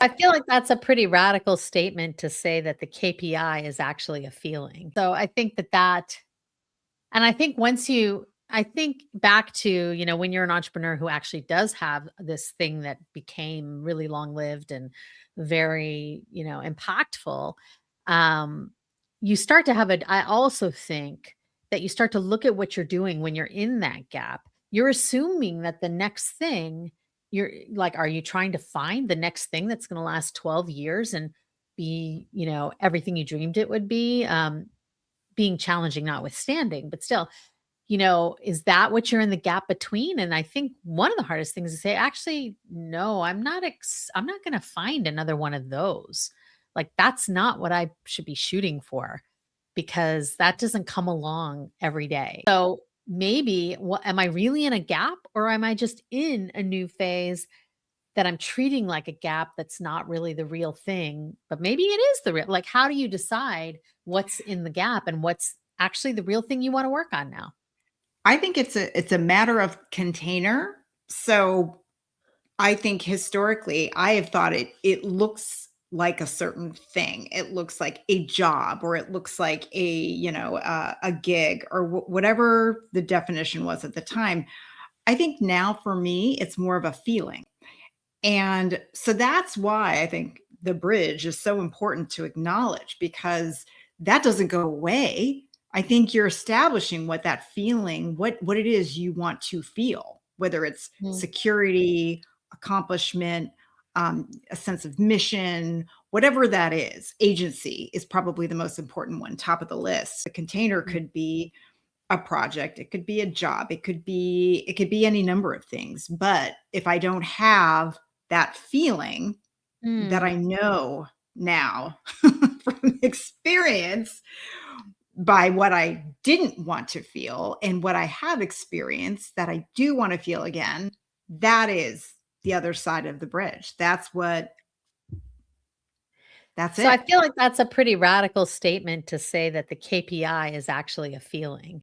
I feel like that's a pretty radical statement to say that the KPI is actually a feeling. So I think that and I think I think back to, when you're an entrepreneur who actually does have this thing that became really long-lived and very, impactful, um, you start to have I also think that you start to look at what you're doing when you're in that gap. You're assuming that the next thing you're like, are you trying to find the next thing that's gonna last 12 years and be, everything you dreamed it would be? Being challenging notwithstanding, but still, is that what you're in the gap between? And I think one of the hardest things to say, actually, no, I'm not going to find another one of those. Like that's not what I should be shooting for because that doesn't come along every day. So maybe what am I really in a gap or am I just in a new phase that I'm treating like a gap that's not really the real thing, but maybe it is the real, like, how do you decide what's in the gap and what's actually the real thing you wanna work on now? I think it's a matter of container. So I think historically, I have thought it looks like a certain thing. It looks like a job, or it looks like a gig, or whatever the definition was at the time. I think now for me, it's more of a feeling. And so that's why I think the bridge is so important to acknowledge, because that doesn't go away. I think you're establishing what that feeling, what it is you want to feel, whether it's Mm, security, accomplishment, a sense of mission, whatever that is. Agency is probably the most important one, top of the list. The container mm, could be a project, it could be a job, it could be any number of things. But if I don't have that feeling that mm. I know now from experience, by what I didn't want to feel and what I have experienced that I do want to feel again, that is the other side of the bridge. That's So I it. feel like that's a pretty radical statement to say that the KPI is actually a feeling.